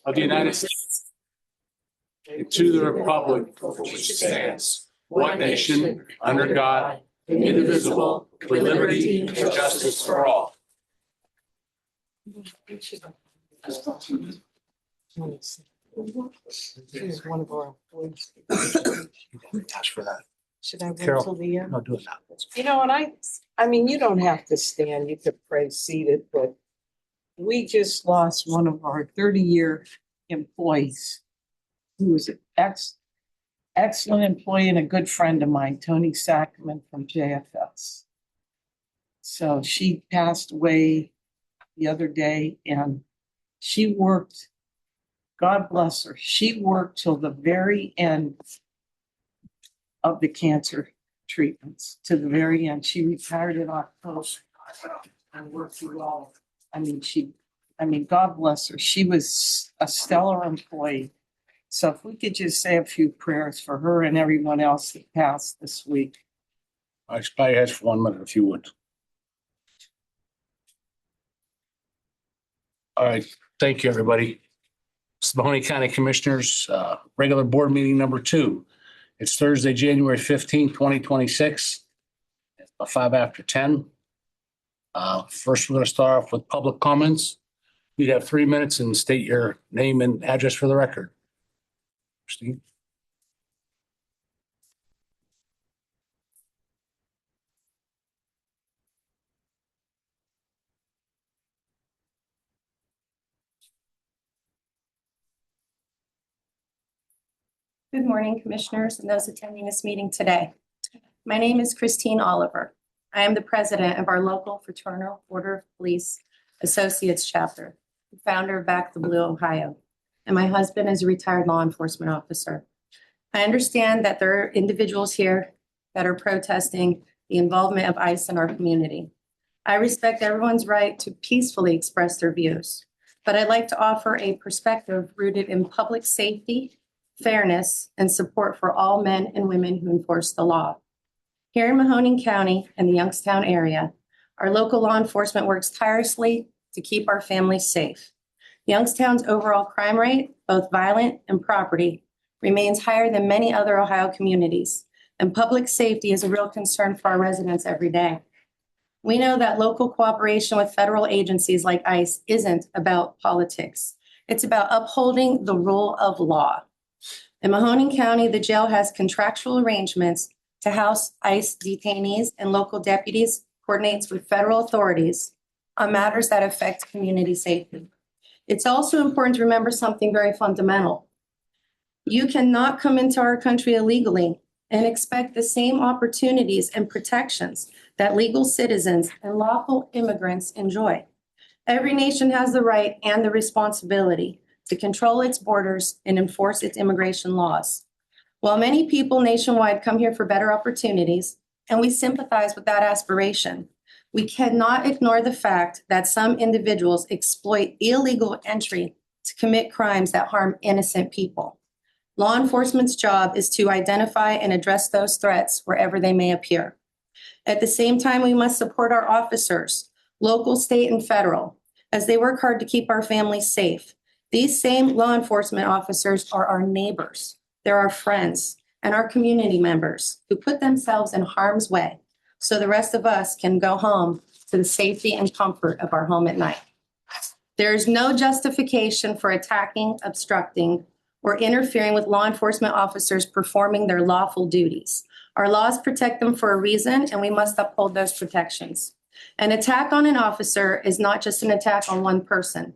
Of the United States and to the republic for which it stands, one nation, under God, indivisible, with liberty and justice for all. She's one of our employees. Ask for that. Should I wait Carol. till the end? No, do it now. You know, and I mean, you don't have to stand, you could pray seated, but we just lost one of our 30-year employees who was an excellent employee and a good friend of mine, Tony Sackman from JFS. So she passed away the other day and she worked, God bless her, she worked till the very end of the cancer treatments, to the very end. She retired in October and worked through all. I mean, God bless her. She was a stellar employee. So if we could just say a few prayers for her and everyone else that passed this week. I expect has for 1 minute if you would. All right, thank you, everybody. This is Mahoning County Commissioners, regular board meeting number 2. It's Thursday, January 15th, 2026, 5 after 10. First, we're going to start off with public comments. You have 3 minutes and state your name and address for the record. Steve? Good morning, Commissioners and those attending this meeting today. My name is Christine Oliver. I am the president of our local Fraternal Order of Police Associates chapter, the founder of Back the Blue, Ohio, and my husband is a retired law enforcement officer. I understand that there are individuals here that are protesting the involvement of ICE in our community. I respect everyone's right to peacefully express their views, but I'd like to offer a perspective rooted in public safety, fairness, and support for all men and women who enforce the law. Here in Mahoning County and the Youngstown area, our local law enforcement works tirelessly to keep our families safe. Youngstown's overall crime rate, both violent and property, remains higher than many other Ohio communities, and public safety is a real concern for our residents every day. We know that local cooperation with federal agencies like ICE isn't about politics. It's about upholding the rule of law. In Mahoning County, the jail has contractual arrangements to house ICE detainees, and local deputies coordinates with federal authorities on matters that affect community safety. It's also important to remember something very fundamental. You cannot come into our country illegally and expect the same opportunities and protections that legal citizens and lawful immigrants enjoy. Every nation has the right and the responsibility to control its borders and enforce its immigration laws. While many people nationwide come here for better opportunities, and we sympathize with that aspiration, we cannot ignore the fact that some individuals exploit illegal entry to commit crimes that harm innocent people. Law enforcement's job is to identify and address those threats wherever they may appear. At the same time, we must support our officers, local, state, and federal, as they work hard to keep our families safe. These same law enforcement officers are our neighbors, they're our friends, and our community members who put themselves in harm's way so the rest of us can go home to the safety and comfort of our home at night. There is no justification for attacking, obstructing, or interfering with law enforcement officers performing their lawful duties. Our laws protect them for a reason, and we must uphold those protections. An attack on an officer is not just an attack on one person.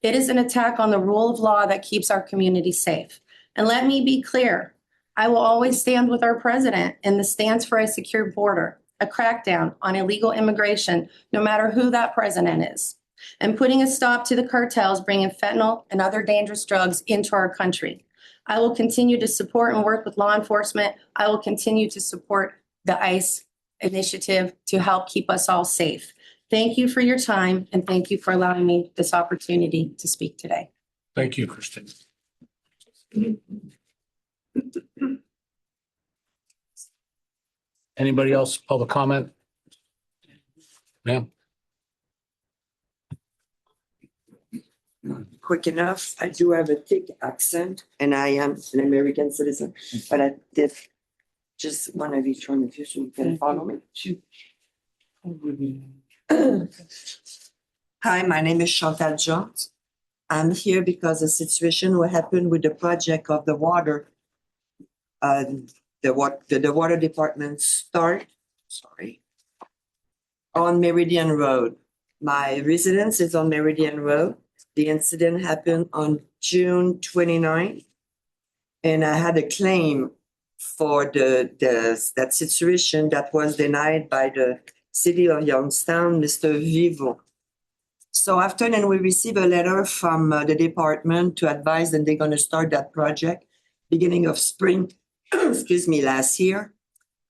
It is an attack on the rule of law that keeps our community safe. And let me be clear, I will always stand with our president in the stance for a secure border, a crackdown on illegal immigration, no matter who that president is, and putting a stop to the cartels bringing fentanyl and other dangerous drugs into our country. I will continue to support and work with law enforcement. I will continue to support the ICE initiative to help keep us all safe. Thank you for your time, and thank you for allowing me this opportunity to speak today. Thank you, Kristen. Anybody else, public comment? Ma'am? Quick enough, I do have a thick accent and I am an American citizen, but I did just one of each one of you so you can follow me. Hi, my name is Chantal Jones. I'm here because the situation what happened with the project of the water. The water department on Meridian Road. My residence is on Meridian Road. The incident happened on June 29th. And I had a claim for that situation that was denied by the city of Youngstown, Mr. Vivo. So after then we received a letter from the department to advise that they're going to start that project beginning of spring, excuse me, last year.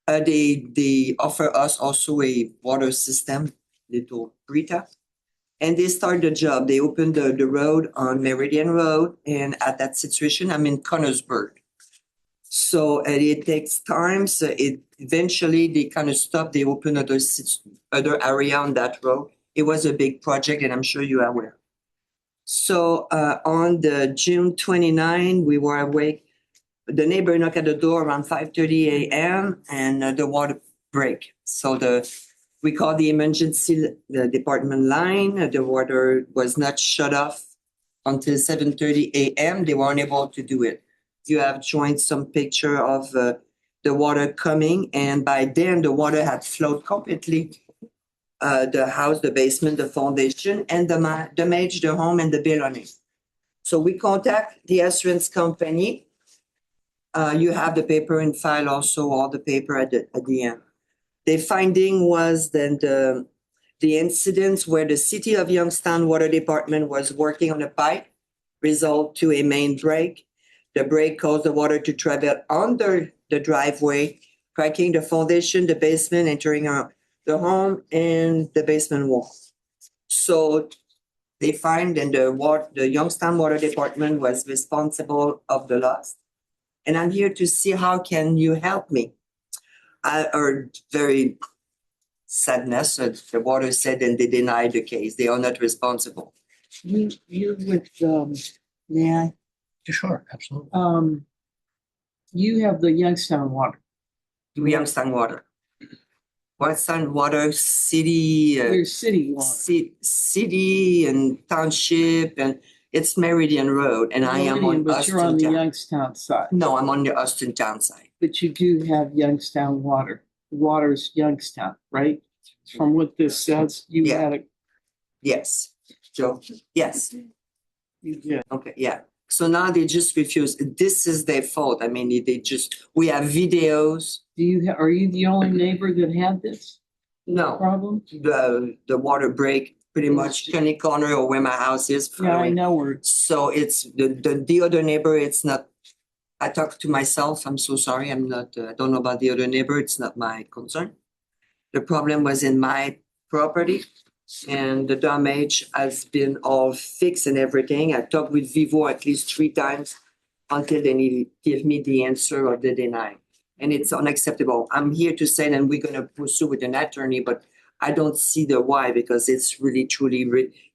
They offer us also a water system, little Brita. And they start the job. They opened the road on Meridian Road. And at that situation, I'm in Connersburg. So it takes time. So eventually they kind of stop. They open other area on that road. It was a big project and I'm sure you are aware. So on the June 29, we were awake. The neighbor knocked at the door around 5:30 a.m. and the water break. So we called the emergency department line. The water was not shut off until 7:30 a.m. They were unable to do it. You have joined some picture of the water coming, and by then the water had flowed completely. The house, the basement, the foundation, and the damage the home and the building. So we contact the assurance company. You have the paper in file also, all the paper at the end. The finding was that the incidents where the city of Youngstown Water Department was working on a pipe resulted to a main break. The break caused the water to travel under the driveway, cracking the foundation, the basement, entering the home and the basement wall. So they find that the Youngstown Water Department was responsible of the loss. And I'm here to see how can you help me. I heard very sadness that the water said and they denied the case. They are not responsible. You're with, may I? Sure, absolutely. You have the Youngstown Water. Youngstown Water. Youngstown Water City. There's city water. City and township and it's Meridian Road and I am on But you're on the Austin. Youngstown side. No, I'm on the Austin town side. But you do have Youngstown Water. Water's Youngstown, right? From what this says, you Yeah. had a, Yes. Joe? Yes. you did. Okay, yeah. So now they just refuse. This is their fault. I mean, we have videos. Are you the only neighbor that had this No, problem? the water break pretty much any corner or where my house is. Yeah, I know where. So it's the other neighbor, it's not, I talked to myself. I'm so sorry. I'm not, I don't know about the other neighbor. It's not my concern. The problem was in my property and the damage has been all fixed and everything. I talked with Vivo at least 3 times until they give me the answer or the deny. And it's unacceptable. I'm here to say that we're going to pursue with an attorney, but I don't see the why because it's really truly,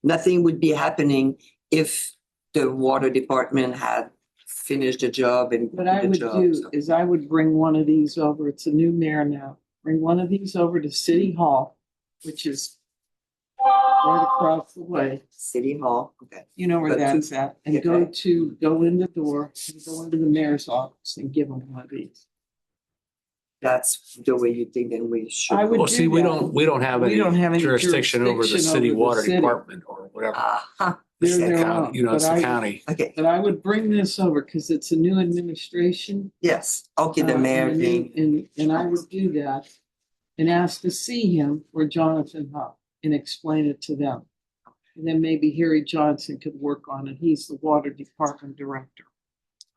nothing would be happening if the water department had finished the job and What I the would job. do So, is I would bring one of these over. It's a new mayor now. Bring one of these over to City Hall, which is right across the way. City Hall, okay. You know where Go to- that's at. And yeah. go in the door and go into the mayor's office and give him one of these. That's the way you think then we should. I would Well, see, we that. don't have We don't have any any jurisdiction over the jurisdiction city over the water city. department or whatever. Uh-huh. They're It's the their county, own. you know, it's But the I- county. Okay, But I would bring this over because it's a new administration. yes, okay, the and mayor a new- thing. And I would do that and ask to see him or Jonathan Huff and explain it to them. And then maybe Harry Johnson could work on it. He's the water department director.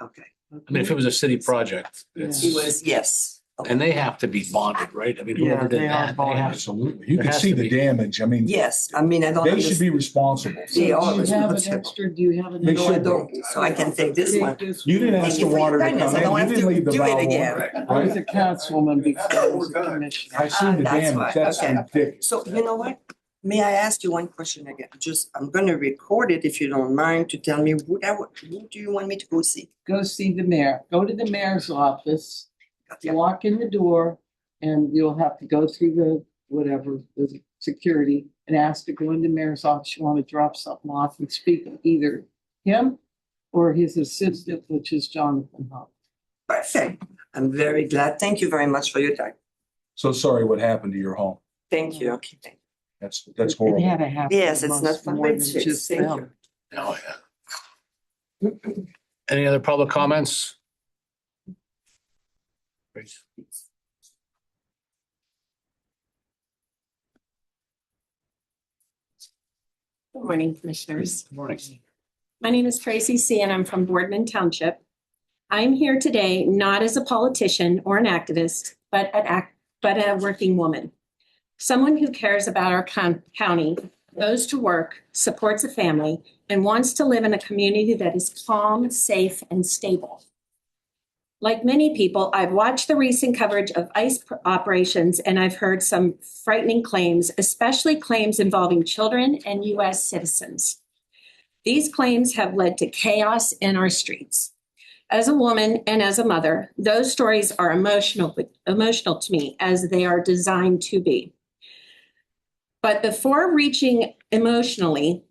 Okay, I mean, if it was a city project, it's, he was, yes, It And they have to be bonded, right? I mean, whoever Yeah, did they are that, they bonded. have to. Absolutely. You There can has see to the be. damage. I mean, Yes, I mean, I don't they should understand. be responsible. So They do are you have an responsible. extra, do you have an? They No, I should don't, so I can take this Take one. this You didn't one. ask Thank the you for water your to kindness. come I in. don't You have didn't to leave the do it valve again. I was on. a councilwoman before I was a commissioner. I seen the That's damage. why. That's Okay. ridiculous. So you know what? May I ask you one question again? Just, I'm gonna record it if you don't mind to tell me who do you want me to go see? Go see the mayor. Go to the mayor's office, Yeah. walk in the door, and you'll have to go through the, whatever, the security and ask to go into the mayor's office. You want to drop something off and speak to either him or his assistant, which is Jonathan Hunt. Perfect. I'm very glad. Thank you very much for your time. So sorry what happened to your home. Thank you. That's It horrible. had to happen. Yes, it's not fun, more but than it's fixed. just Thank them. you. Oh, yeah. Any other public comments? Good morning, Commissioners. Good morning. My name is Tracy C. and I'm from Boardman Township. I'm here today not as a politician or an activist, but a working woman. Someone who cares about our county, goes to work, supports a family, and wants to live in a community that is calm, safe, and stable. Like many people, I've watched the recent coverage of ICE operations, and I've heard some frightening claims, especially claims involving children and U.S. citizens. These claims have led to chaos in our streets. As a woman and as a mother, those stories are emotional to me, as they are designed to be. But before reacting emotionally,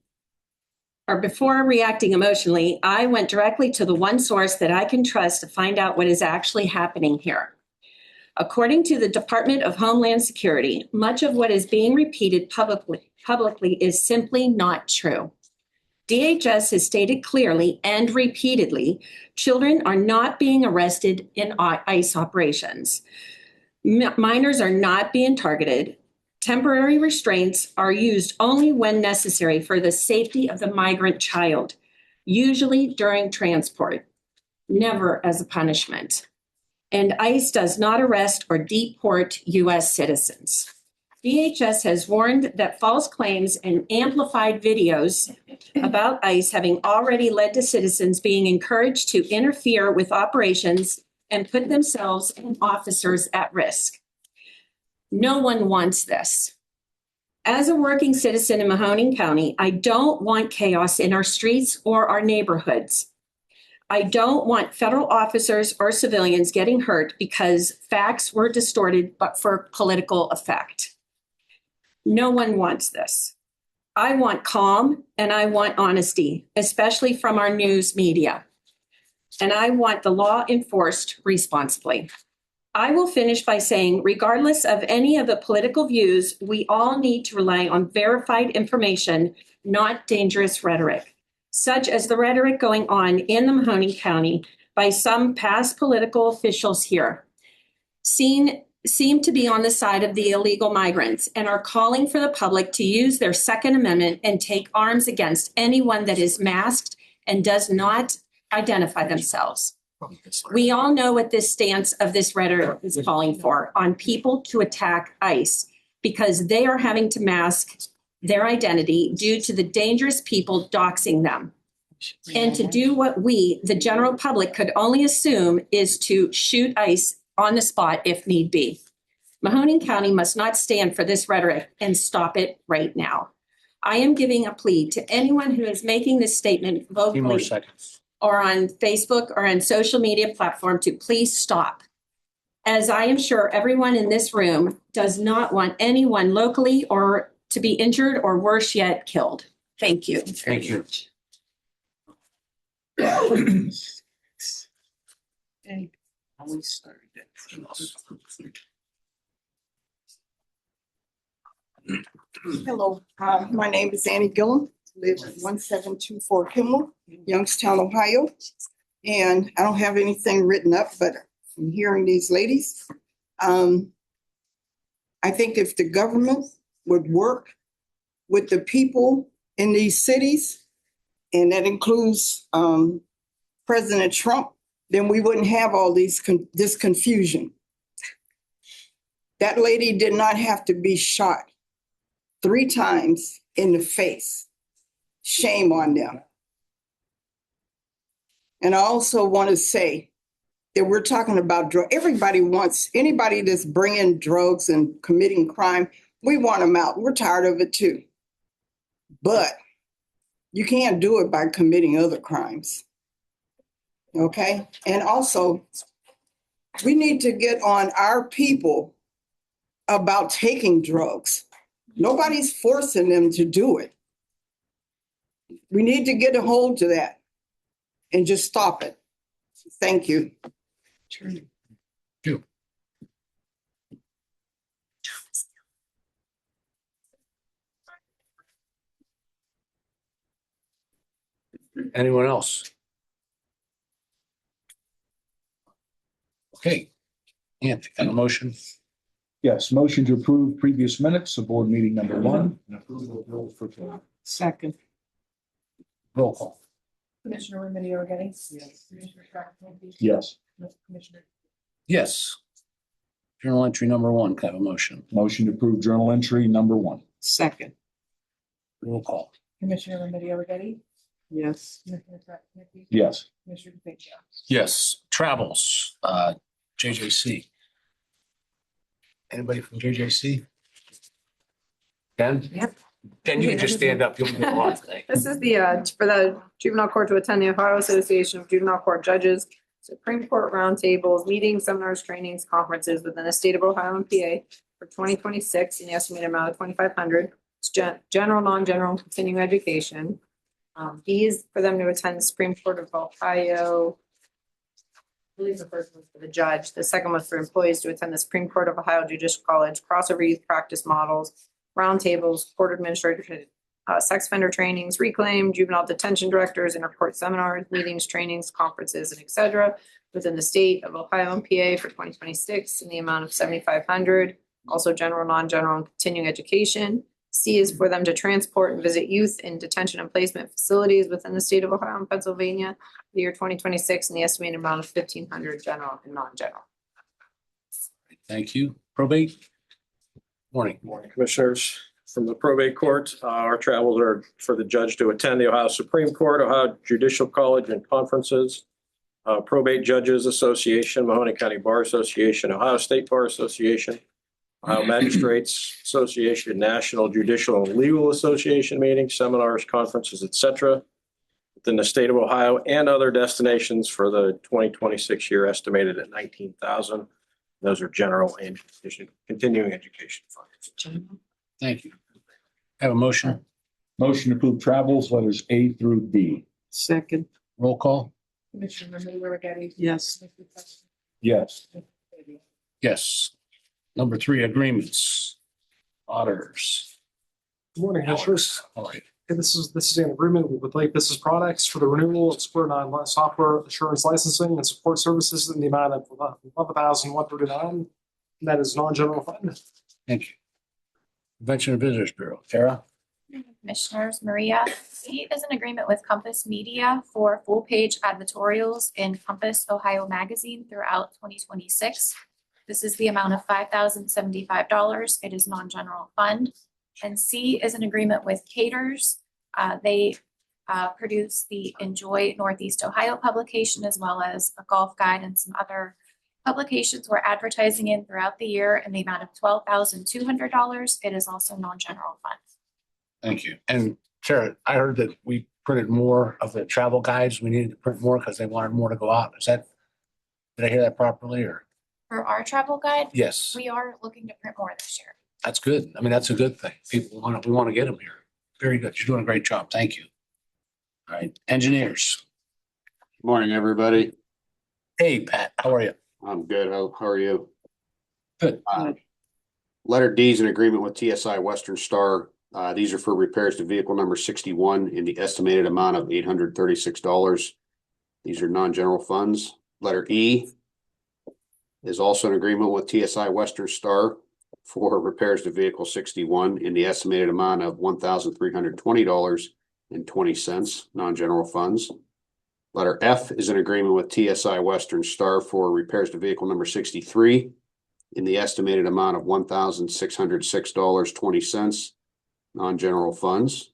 I went directly to the one source that I can trust to find out what is actually happening here. According to the Department of Homeland Security, much of what is being repeated publicly is simply not true. DHS has stated clearly and repeatedly, children are not being arrested in ICE operations. Minors are not being targeted. Temporary restraints are used only when necessary for the safety of the migrant child, usually during transport, never as a punishment. And ICE does not arrest or deport U.S. citizens. DHS has warned that false claims and amplified videos about ICE having already led to citizens being encouraged to interfere with operations and put themselves and officers at risk. No one wants this. As a working citizen in Mahoning County, I don't want chaos in our streets or our neighborhoods. I don't want federal officers or civilians getting hurt because facts were distorted but for political effect. No one wants this. I want calm and I want honesty, especially from our news media. And I want the law enforced responsibly. I will finish by saying, regardless of any of the political views, we all need to rely on verified information, not dangerous rhetoric, such as the rhetoric going on in the Mahoning County by some past political officials here. Seem to be on the side of the illegal migrants and are calling for the public to use their Second Amendment and take arms against anyone that is masked and does not identify themselves. We all know what this stance of this rhetoric is calling for on people to attack ICE because they are having to mask their identity due to the dangerous people doxing them. And to do what we, the general public, could only assume is to shoot ICE on the spot if need be. Mahoning County must not stand for this rhetoric and stop it right now. I am giving a plea to anyone who is making this statement A few more vocally seconds. or on Facebook or on social media platform to please stop. As I am sure everyone in this room does not want anyone locally or to be injured or worse yet, killed. Thank you. Thank you. Okay. Always started it. Hello, my name is Annie Gillum, live at 1724 Kimmel, Youngstown, Ohio. And I don't have anything written up, but from hearing these ladies, I think if the government would work with the people in these cities, and that includes President Trump, then we wouldn't have all this confusion. That lady did not have to be shot 3 times in the face. Shame on them. And I also want to say that we're talking about drug. Everybody wants anybody that's bringing drugs and committing crime. We want them out. We're tired of it too. But you can't do it by committing other crimes. Okay? And also, we need to get on our people about taking drugs. Nobody's forcing them to do it. We need to get a hold to that and just stop it. Thank you. You. Anyone else? Okay. Anthony, got a motion? Yes, motion to approve previous minutes of board meeting number 1 and approval of bills for payment. Second. Roll call. Commissioner Remedy Agati? Yes. Commissioner Contractual? Yes, Commissioner. Yes. Journal entry number 1, can I have a motion? motion to approve journal entry number 1. Second. Roll call. Commissioner Remedy Agati? Yes. Commissioner Contractual? Yes, Commissioner DeFazio? Yes. Travels, JJC. Anybody from JJC? Ken? Yep. Ken, you can just stand up. You'll be a lot today. This is the, for the juvenile court to attend the Ohio Association of Juvenile Court Judges, Supreme Court roundtables, meetings, seminars, trainings, conferences within the state of Ohio and PA for 2026 in the estimated amount of 2,500. It's general, non-general, and continuing education. B is for them to attend the Supreme Court of Ohio. I believe the first one's for the judge. The second one's for employees to attend the Supreme Court of Ohio Judicial College, crossover youth practice models, roundtables, court administrative, sex offender trainings, reclaim, juvenile detention directors, intercourt seminars, meetings, trainings, conferences, and et cetera, within the state of Ohio and PA for 2026 in the amount of 7,500. Also general, non-general, and continuing education. C is for them to transport and visit youth in detention and placement facilities within the state of Ohio and Pennsylvania the year 2026 in the estimated amount of 1,500 general and non-general. Thank you. Probate? Morning. Morning, Commissioners. From the probate court, our travels are for the judge to attend the Ohio Supreme Court, Ohio Judicial College and conferences, Probate Judges Association, Mahoning County Bar Association, Ohio State Bar Association, Ohio Magistrates Association, National Judicial and Legal Association meetings, seminars, conferences, et cetera, within the state of Ohio and other destinations for the 2026 year estimated at 19,000. Those are general and continuing education funds. Thank you. Have a motion? motion to approve travels letters A through D. Second. Roll call? Commissioner Remedy Agati? Yes. Yes, Yes. Number 3, agreements. Auditors. Good morning, Commissioners. All right. Okay, this is an agreement with Lake Business Products for the renewal of Square 9 software assurance licensing and support services in the amount of $11,139. That is non-general fund. Thank you. Convention and Visitors Bureau. Tara? Commissioners, Maria. C is an agreement with Compass Media for full-page advertorials in Compass Ohio Magazine throughout 2026. This is the amount of $5,075. It is non-general fund. And C is an agreement with Caters. They produce the Enjoy Northeast Ohio publication as well as a golf guide and some other publications we're advertising in throughout the year in the amount of $12,200. It is also non-general fund. Thank you. And Tara, I heard that we printed more of the travel guides. We needed to print more because they wanted more to go out. Did I hear that properly or? For our travel guide, Yes, we are looking to print more this year. that's good. I mean, that's a good thing. We want to get them here. Very good. You're doing a great job. Thank you. All right, engineers. Morning, everybody. Hey, Pat, how are you? I'm good. How are you? Good. Letter D is an agreement with TSI Western Star. These are for repairs to vehicle number 61 in the estimated amount of $836. These are non-general funds. Letter E is also an agreement with TSI Western Star for repairs to vehicle 61 in the estimated amount of $1,320.20, non-general funds. Letter F is an agreement with TSI Western Star for repairs to vehicle number 63 in the estimated amount of $1,606.20, non-general funds.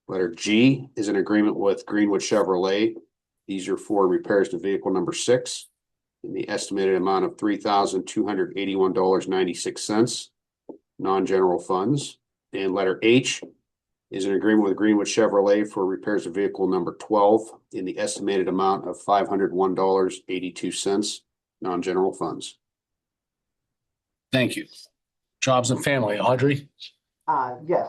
Letter G is an agreement with Greenwood Chevrolet. These are for repairs to vehicle number 6 in the estimated amount of $3,281.96, non-general funds. And letter H is an agreement with Greenwood Chevrolet for repairs to vehicle number 12 in the estimated amount of $501.82, non-general funds. Thank you. Jobs and Family, Audrey? Yes.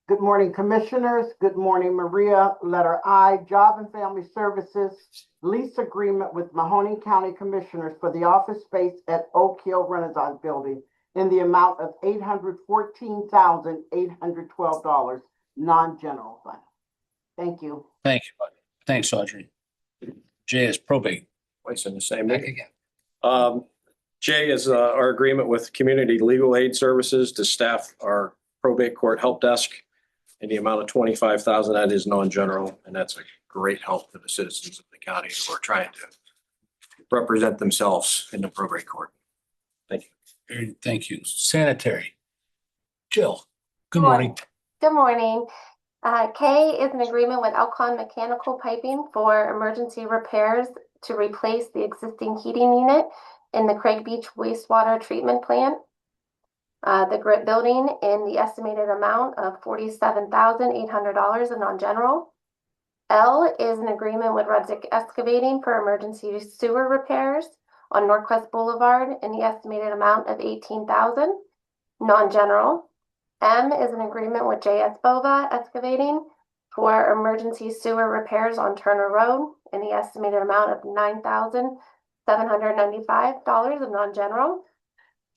Good morning, Commissioners. Good morning, Maria. Letter I, Job and Family Services lease agreement with Mahoning County Commissioners for the office space at Oak Hill Renaissance Building in the amount of $814,812, non-general fund. Thank you. Thank you, buddy. Thanks, Audrey. J is probate. Twice in the same Back meeting. again. J is our agreement with Community Legal Aid Services to staff our probate court help desk in the amount of $25,000. That is non-general, and that's a great help to the citizens of the county who are trying to represent themselves in the probate court. Thank you. Thank you. Sanitary. Jill, good morning. Good morning. K is an agreement with Elcon Mechanical Piping for emergency repairs to replace the existing heating unit in the Craig Beach wastewater treatment plant. The grit building in the estimated amount of $47,800 of non-general. L is an agreement with Rudzik Excavating for emergency sewer repairs on Northwest Boulevard in the estimated amount of $18,000, non-general. M is an agreement with JS Bova Excavating for emergency sewer repairs on Turner Road in the estimated amount of $9,795 of non-general.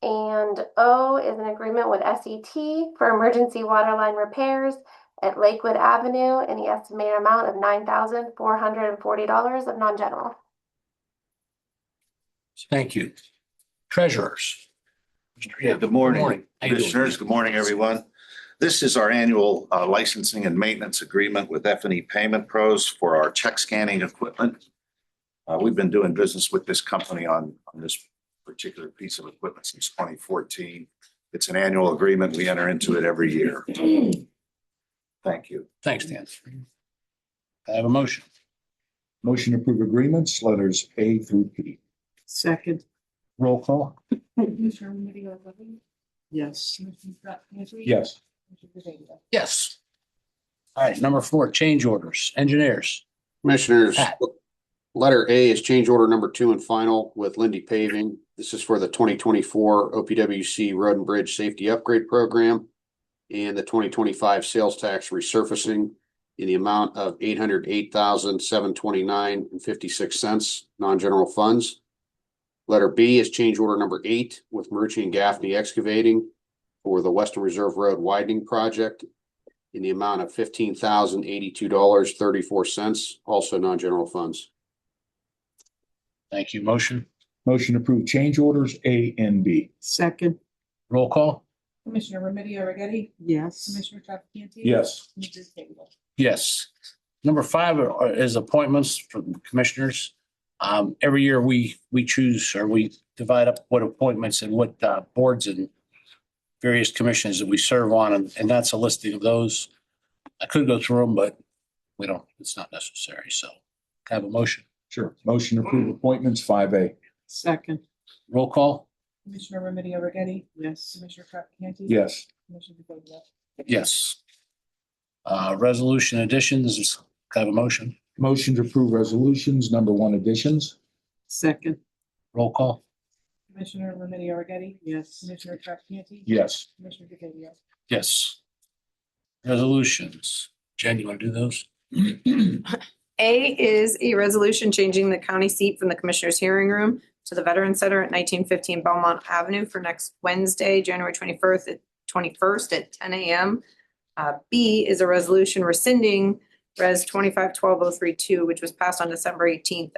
And O is an agreement with SET for emergency water line repairs at Lakewood Avenue in the estimated amount of $9,440 of non-general. Thank you. Treasurers. Yeah, good morning, How you doing? Commissioners. Good morning, everyone. This is our annual licensing and maintenance agreement with F&E Payment Pros for our check scanning equipment. We've been doing business with this company on this particular piece of equipment since 2014. It's an annual agreement. We enter into it every year. Thank you. Thanks, Dan. I have a motion. Motion to approve agreements, letters A through P. Second, Roll call. yes. Yes. Yes. All right, number 4, change orders, engineers. Commissioners, Pat. letter A is change order number 2 and final with Lindy Paving. This is for the 2024 OPWC Road and Bridge Safety Upgrade Program and the 2025 sales tax resurfacing in the amount of $808,729.56, non-general funds. Letter B is change order number 8 with Murchie and Gaffney Excavating for the Western Reserve Road widening project in the amount of $15,082.34, also non-general funds. Thank you. Motion. Motion to approve change orders A and B. Second, Roll call. Commissioner Remedy Agati? yes. Commissioner Trafficante? Yes. Commissioner Cable? Yes. Number 5 is appointments for the commissioners. Every year we choose, or we divide up what appointments and what boards and various commissions that we serve on, and that's a listing of those. I could go through them, but we don't, it's not necessary. So can I have a motion. Sure. Motion to approve appointments 5A. Second, Roll call. Commissioner Remedy Agati? yes. Commissioner Trafficante? Yes. Commissioner Cable? Yes. Resolution additions, can I have a motion. Motion to approve resolutions number 1 additions. Second, Roll call. Commissioner Remedy Agati? yes. Commissioner Trafficante? Yes. Commissioner Cable? Yes. Resolutions. Jen, you want to do those? A is a resolution changing the county seat from the Commissioners' hearing room to the Veterans Center at 1915 Belmont Avenue for next Wednesday, January 21st at 10 a.m. B is a resolution rescinding Res 25-12032, which was passed on December 18th,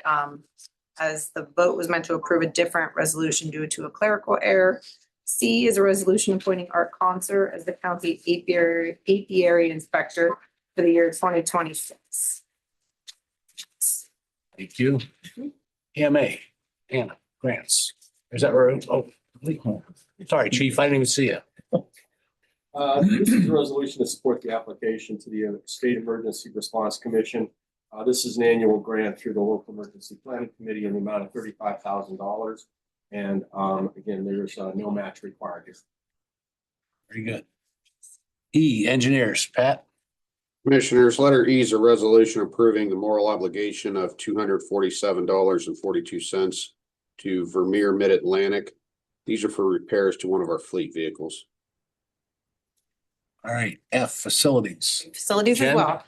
as the vote was meant to approve a different resolution due to a clerical error. C is a resolution appointing Art Concert as the county apiary inspector for the year 2026. Thank you. EMA, Anna, grants. Is that right? Oh, Sorry, chief, I didn't even see you. This is a resolution to support the application to the State Emergency Response Commission. This is an annual grant through the local emergency planning committee in the amount of $35,000. And again, there's no match required here. Very good. E, engineers, Pat? Commissioners, letter E is a resolution approving the moral obligation of $247.42 to Vermeer Mid-Atlantic. These are for repairs to one of our fleet vehicles. All right, F, facilities. Facilities as Jen? well.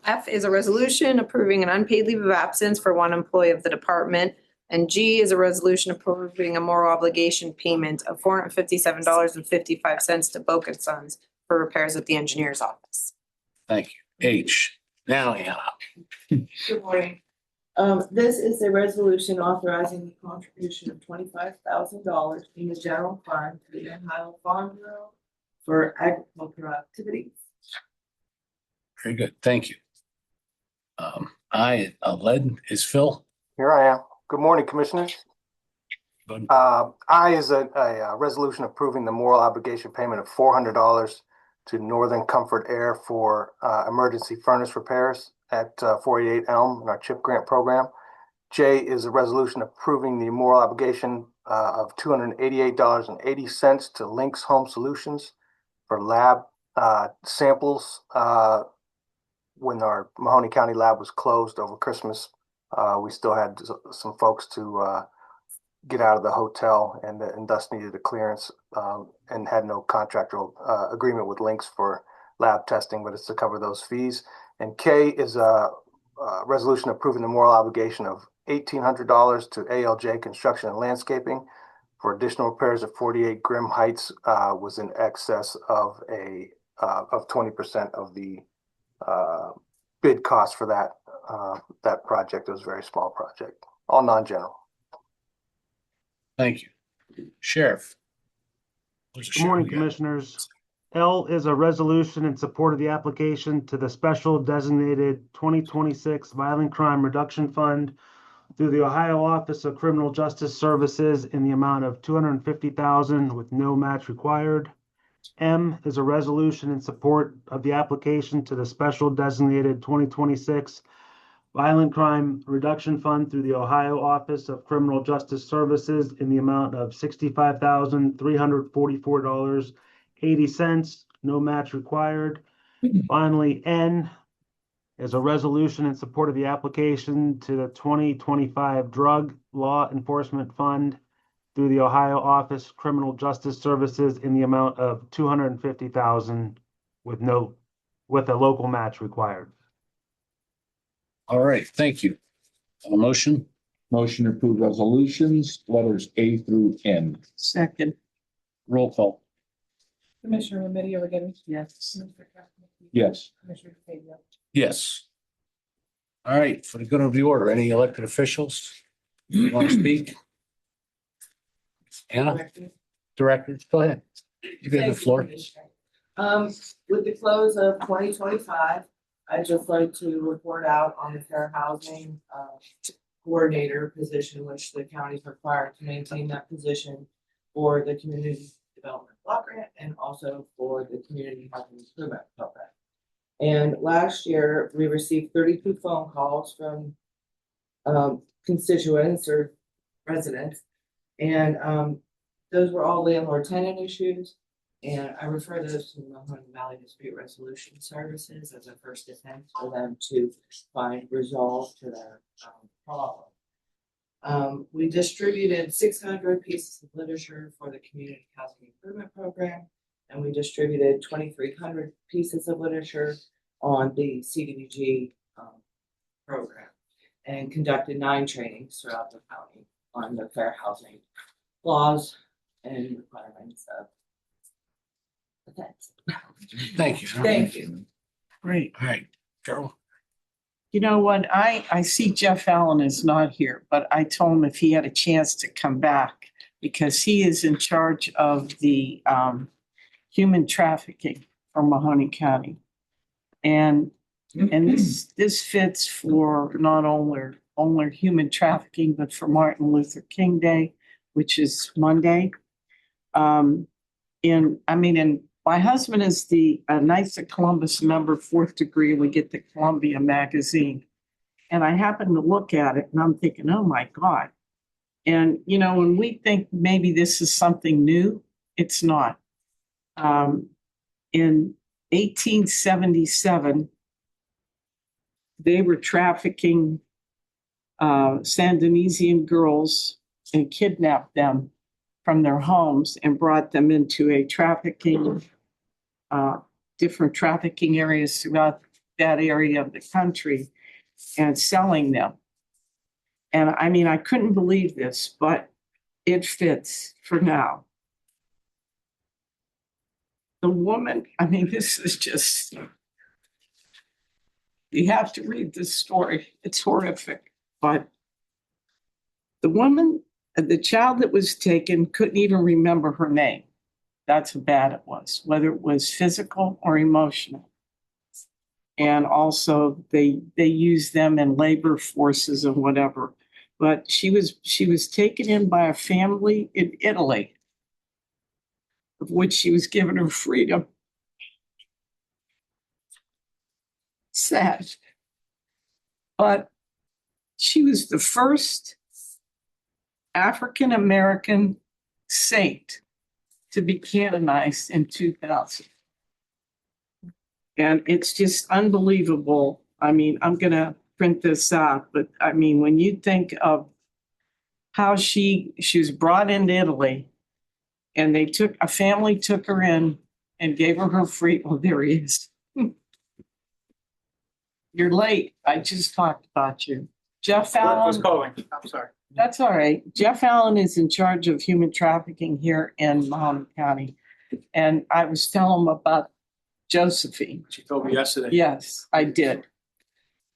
F is a resolution approving an unpaid leave of absence for one employee of the department. And G is a resolution approving a moral obligation payment of $457.55 to Boca Sons for repairs at the engineer's office. Thank you. H, now Anna. Good morning. This is a resolution authorizing the contribution of $25,000 in the general fund to the Ohio Farm Bureau for agricultural activities. Very good, thank you. I, lead is Phil. Here I am. Good morning, Commissioners. Good. I is a resolution approving the moral obligation payment of $400 to Northern Comfort Air for emergency furnace repairs at 488 Elm in our CHIP grant program. J is a resolution approving the moral obligation of $288.80 to Lynx Home Solutions for lab samples when our Mahoning County lab was closed over Christmas. We still had some folks to get out of the hotel and thus needed a clearance and had no contractual agreement with Lynx for lab testing, but it's to cover those fees. And K is a resolution approving the moral obligation of $1,800 to ALJ Construction and Landscaping for additional repairs at 48 Grimm Heights was in excess of 20% of the bid cost for that project. It was a very small project, all non-general. Thank you. Sheriff. Good morning, Commissioners. L is a resolution in support of the application to the Special Designated 2026 Violent Crime Reduction Fund through the Ohio Office of Criminal Justice Services in the amount of $250,000 with no match required. M is a resolution in support of the application to the Special Designated 2026 Violent Crime Reduction Fund through the Ohio Office of Criminal Justice Services in the amount of $65,344.80, no match required. Finally, N is a resolution in support of the application to the 2025 Drug Law Enforcement Fund through the Ohio Office of Criminal Justice Services in the amount of $250,000 with a local match required. All right, thank you. A motion? Motion to approve resolutions, letters A through N. Second. Roll call. Commissioner Remedy Agati? Yes. Yes. Commissioner Fabia? Yes. All right, for the good of the order, any elected officials you want to speak? Anna? Directors, go ahead. You got the floor. With the close of 2025, I'd just like to report out on the fair housing coordinator position, which the county is required to maintain that position for the community development block grant and also for the community housing improvement program. And last year we received 32 phone calls from constituents or residents, and those were all landlord tenant issues. And I refer those to the Mahoning Valley Dispute Resolution Services as a first attempt for them to find resolve to their problem. We distributed 600 pieces of literature for the Community Housing Improvement Program, and we distributed 2,300 pieces of literature on the CDBG program, and conducted 9 trainings throughout the county on the fair housing laws and requirements of. Thank you. Thank you. Great. All right, Carol. You know what? I see Jeff Allen is not here, but I told him if he had a chance to come back because he is in charge of the human trafficking for Mahoning County. And this fits for not only human trafficking, but for Martin Luther King Day, which is Monday. And my husband is the Knights of Columbus member, 4th degree. We get the Columbia magazine. And I happened to look at it and I'm thinking, oh my God. And, you know, when we think maybe this is something new, it's not. In 1877, they were trafficking Sandinesian girls and kidnapped them from their homes and brought them into a different trafficking areas throughout that area of the country and selling them. And I mean, I couldn't believe this, but it fits for now. The woman, I mean, this is just, you have to read this story. It's horrific. But the woman, the child that was taken couldn't even remember her name. That's how bad it was, whether it was physical or emotional. And also they used them in labor forces and whatever. But she was taken in by a family in Italy, of which she was given her freedom. Sad. But she was the first African American saint to be canonized in 2000. And it's just unbelievable. I mean, I'm going to print this out, but I mean, when you think of how she was brought into Italy and a family took her in and gave her free, oh, there he is. You're late. I just talked about you. Jeff Allen. Who's calling? I'm sorry. That's all right. Jeff Allen is in charge of human trafficking here in Mahoning County. And I was telling him about Josephine. She told me yesterday. Yes, I did.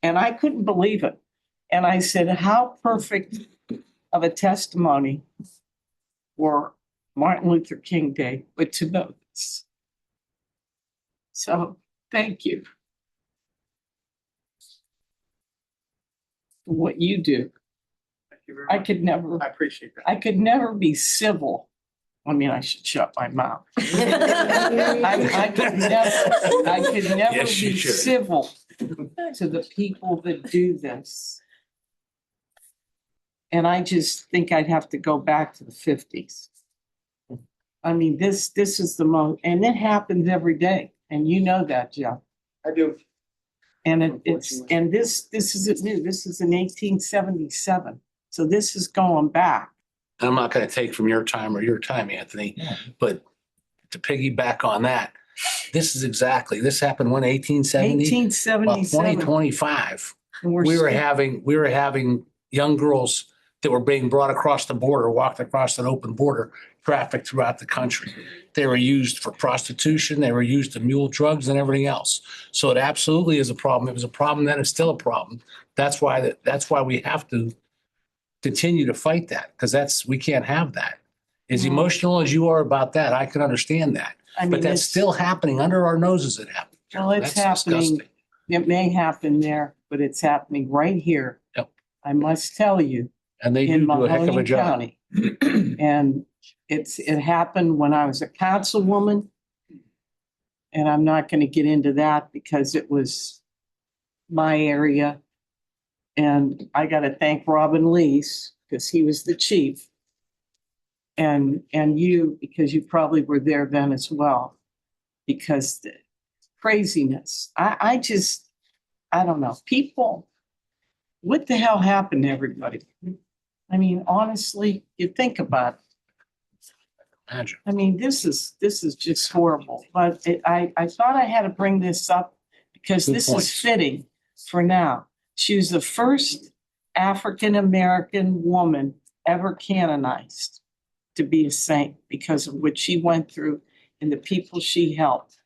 And I couldn't believe it. And I said, how perfect of a testimony for Martin Luther King Day, but to know this. So thank you for what you do. Thank you very I much. could never, I appreciate that. I could never be civil. I mean, I should shut my mouth. I could never Yes, you be should. civil to the people that do this. And I just think I'd have to go back to the 50s. I mean, this is the most, and it happens every day. And you know that, Jeff. I do. And this isn't new. This is in 1877. So this is going back. I'm not going to take from your time or your time, Anthony, but to piggyback on that, this happened when 1870, 1877. 2025. And We were having young girls that were being brought across the border, walked across an open border, trafficked throughout the country. They were used for prostitution. They were used to mule drugs and everything else. So it absolutely is a problem. It was a problem then. It's still a problem. That's why we have to continue to fight that, because we can't have that. As emotional as you are about that, I can understand that. I mean, But that's still happening under our noses. It happens. Well, it's That's happening. disgusting. It may happen there, but it's happening right here. Yep. I must tell you, And they in do a heck of a Mahoning job. County. And it happened when I was a councilwoman. And I'm not going to get into that because it was my area. And I got to thank Robin Lees because he was the chief. And you, because you probably were there then as well. Because the craziness. I don't know. People, what the hell happened to everybody? I mean, honestly, you think about it. Imagine. I mean, this is just horrible. But I thought I had to bring this up because Good this points. is fitting for now. She was the first African-American woman ever canonized to be a saint because of what she went through and the people she helped.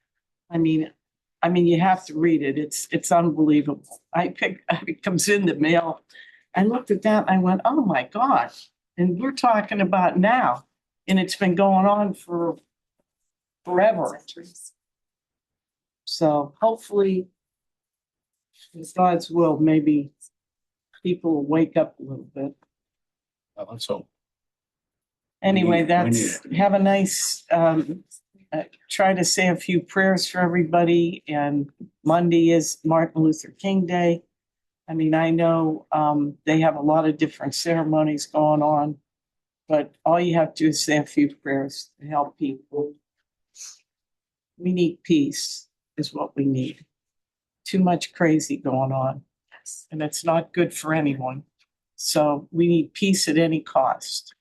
I mean, you have to read it. It's unbelievable. It comes in the mail. I looked at that. I went, oh my God. And we're talking about now. And it's been going on for forever. So hopefully, with God's will, maybe people will wake up a little bit. Let's hope. Anyway, We need that's, have a nice, try to say a few prayers for everybody. And Monday is Martin Luther King Day. I mean, I know they have a lot of different ceremonies going on, but all you have to do is say a few prayers to help people. We need peace is what we need. Too much crazy going on, and it's not good for anyone. So we need peace at any cost,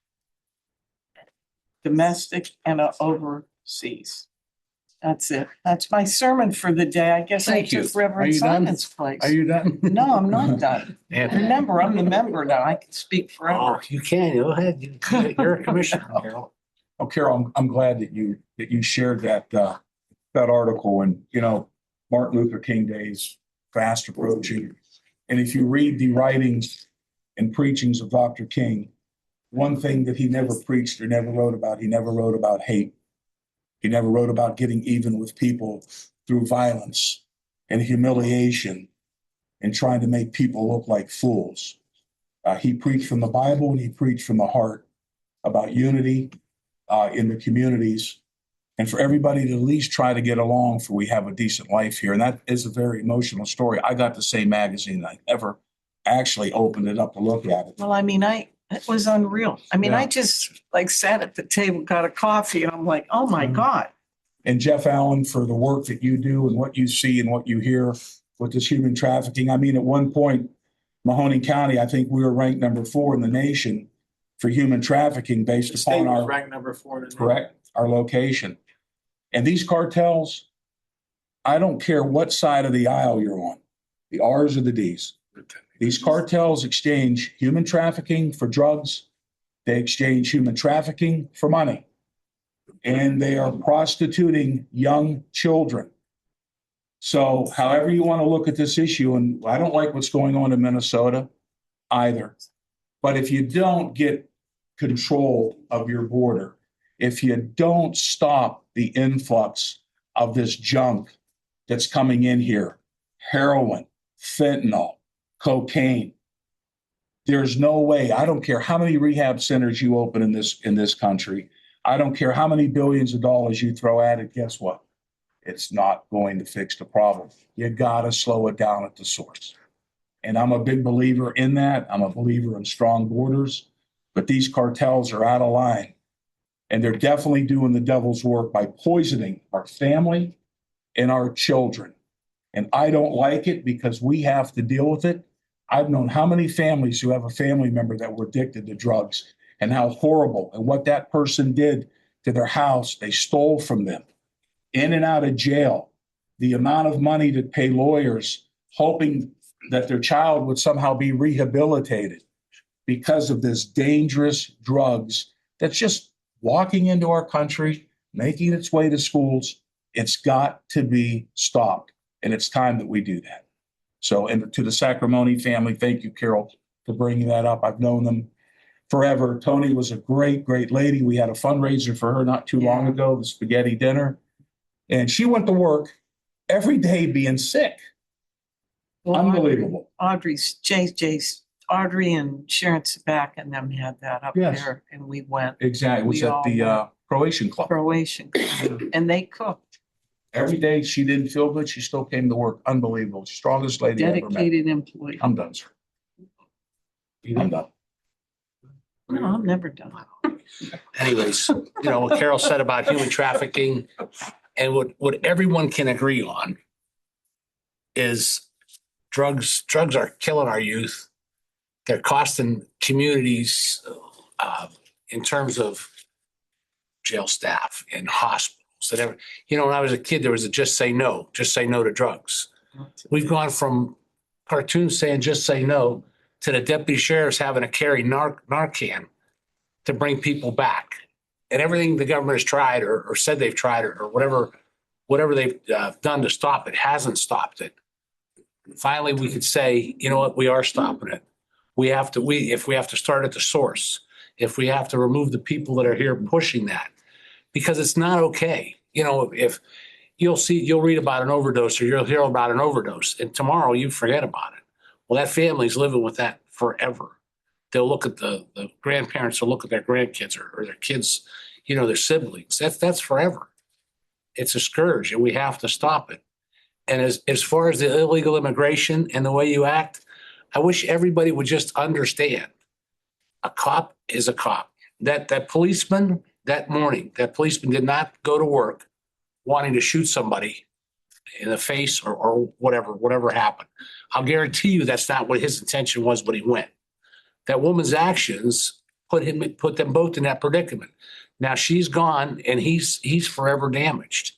domestic and overseas. That's it. That's my sermon for the day. I guess Thank I you. took Are Reverend you done? Simon's place. Are you done? No, I'm not done. Yeah. Remember, I'm the member now. I can speak Oh, forever. you can. Go ahead. You're a commissioner, Carol. Oh, Carol, I'm glad that you shared that article. And, you know, Martin Luther King Day is fast approaching. And if you read the writings and preachings of Dr. King, one thing that he never preached or never wrote about, he never wrote about hate. He never wrote about getting even with people through violence and humiliation and trying to make people look like fools. He preached from the Bible and he preached from the heart about unity in the communities and for everybody to at least try to get along for we have a decent life here. And that is a very emotional story. I got the same magazine. I never actually opened it up to look at it. Well, I mean, it was unreal. I mean, Yeah. I just like sat at the table, got a coffee, and I'm like, oh my God. And Jeff Allen, for the work that you do and what you see and what you hear with this human trafficking. I mean, at one point, Mahoning County, I think we were ranked number 4 in the nation for human trafficking based upon our ranked number 4. correct, our location. And these cartels, I don't care what side of the aisle you're on, the R's or the D's. These cartels exchange human trafficking for drugs. They exchange human trafficking for money. And they are prostituting young children. So however you want to look at this issue, and I don't like what's going on in Minnesota either. But if you don't get control of your border, if you don't stop the influx of this junk that's coming in here, heroin, fentanyl, cocaine, there's no way. I don't care how many rehab centers you open in this country. I don't care how many billions of dollars you throw at it. Guess what? It's not going to fix the problem. You got to slow it down at the source. And I'm a big believer in that. I'm a believer in strong borders, but these cartels are out of line. And they're definitely doing the devil's work by poisoning our family and our children. And I don't like it because we have to deal with it. I've known how many families who have a family member that were addicted to drugs and how horrible and what that person did to their house. They stole from them, in and out of jail, the amount of money to pay lawyers, hoping that their child would somehow be rehabilitated because of this dangerous drugs that's just walking into our country, making its way to schools. It's got to be stopped. And it's time that we do that. So, and to the Sacramone family, thank you, Carol, for bringing that up. I've known them forever. Tony was a great, great lady. We had a fundraiser for her not too long ago, the spaghetti dinner. And she went to work every day being sick. Well, Unbelievable. Audrey and Sharon Sabak and them had that up Yes. there, and we went. Exactly. It was We at all the went. Croatian Club. And they cooked. Every day she didn't feel good. She still came to work. Unbelievable. Strongest lady I ever met. Dedicated employee. I'm done, sir. I'm done. No, I'm never done. Anyways, you know, what Carol said about human trafficking and what everyone can agree on is drugs are killing our youth. They're costing communities in terms of jail staff and hospitals. And you know, when I was a kid, there was a just say no to drugs. We've gone from cartoons saying just say no to the deputy sheriffs having to carry Narcan to bring people back. And everything the government has tried or said they've tried or whatever they've done to stop it hasn't stopped it. Finally, we could say, you know what, we are stopping it. If we have to start at the source, if we have to remove the people that are here pushing that, because it's not okay. You know, if you'll read about an overdose or you'll hear about an overdose and tomorrow you forget about it. Well, that family's living with that forever. they'll look at the grandparents will look at their grandkids or their kids, you know, their siblings. That's forever. It's a scourge and we have to stop it. And as far as the illegal immigration and the way you act, I wish everybody would just understand. A cop is a cop. That policeman that morning, that policeman did not go to work wanting to shoot somebody in the face or whatever happened. I'll guarantee you that's not what his intention was when he went. That woman's actions put them both in that predicament. Now she's gone and he's forever damaged.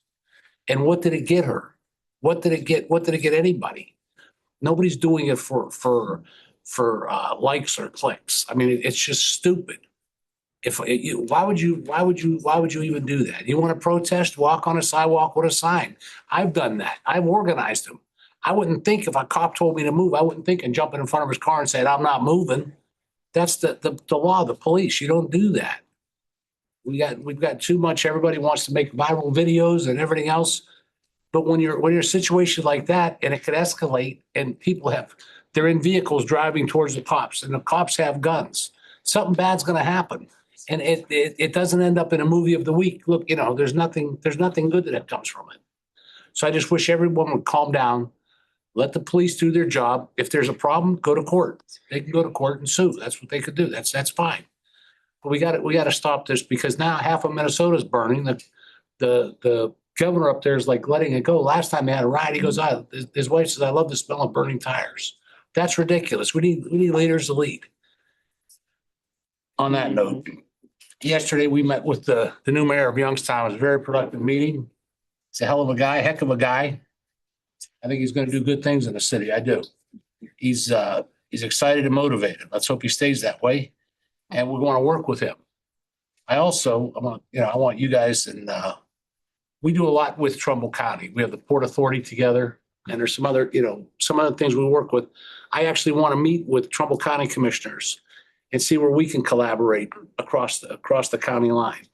And what did it get her? What did it get anybody? Nobody's doing it for likes or clicks. I mean, it's just stupid. Why would you even do that? You want to protest, walk on a sidewalk with a sign. I've done that. I've organized them. I wouldn't think if a cop told me to move, I wouldn't think and jumping in front of his car and saying, I'm not moving. That's the law, the police. You don't do that. We've got too much. Everybody wants to make viral videos and everything else. But when you're in a situation like that and it could escalate and they're in vehicles driving towards the cops and the cops have guns, something bad's going to happen. And it doesn't end up in a movie of the week. Look, you know, there's nothing good that comes from it. So I just wish everyone would calm down, let the police do their job. If there's a problem, go to court. They can go to court and sue. That's what they could do. That's fine. But we got to stop this because now half of Minnesota's burning. The governor up there is like letting it go. Last time they had a riot, he goes, his wife says, I love the smell of burning tires. That's ridiculous. We need leaders to lead. On that note, yesterday we met with the new mayor of Youngstown. It was a very productive meeting. He's a hell of a guy, heck of a guy. I think he's going to do good things in the city. I do. He's excited and motivated. Let's hope he stays that way. And we want to work with him. I want you guys and we do a lot with Trumbull County. We have the Port Authority together and there's some other things we work with. I actually want to meet with Trumbull County commissioners and see where we can collaborate across the county line.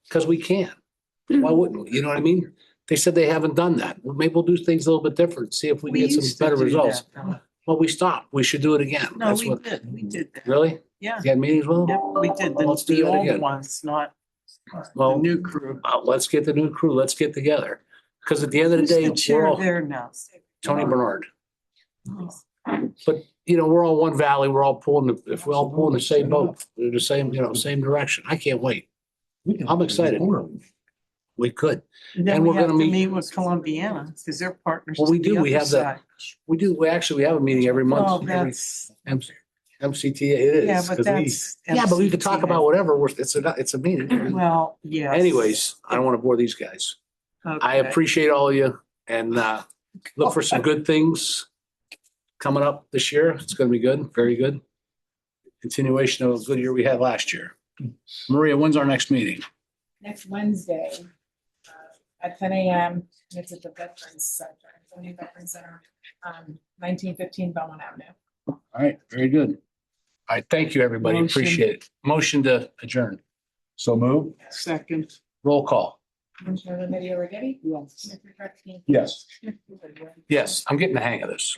Because we can. Why wouldn't we? You know what I mean? They said they haven't done that. Well, maybe we'll do things a little bit different, see if we can get some better results. Well, we stopped. We should do it again. No, we did that. Really? Yeah. You had meetings with them? Yeah, we did Let's do the that old again. ones, not the Well, new crew. let's get the new crew. Let's get together. Because at the end of the Who's day, the chair we're all there now? Tony Bernard. Oh. But we're all one valley. We're all if we're all pulling the same boat, we're the same direction. I can't wait. I'm excited. We could. Then And we we're have gonna to meet- meet with Columbiana because they're partners. Well, we to do. the We other have that. side. We do. We have a meeting every month. Well, every that's, MCTA it is. yeah, but 'cause that's. but we could talk MCTA. about whatever. It's a meeting. Well, yes. Anyways, I don't want to bore these guys. I Okay. appreciate all of you and look for some good things coming up this year. It's going to be good. Very good. Continuation of a good year we had last year. Maria, when's our next meeting? Next Wednesday at 10 a.m. It's at the Veterans Center, the new Veterans Center, 1915 Belmont Avenue. All right. Very good. All right. Thank you, everybody. Motion. Appreciate it. Motion to adjourn. So move. Second. Roll call. Commissioner Remedy Agati? Yes. Commissioner Trexler? Yes. Yes, I'm getting the hang of this.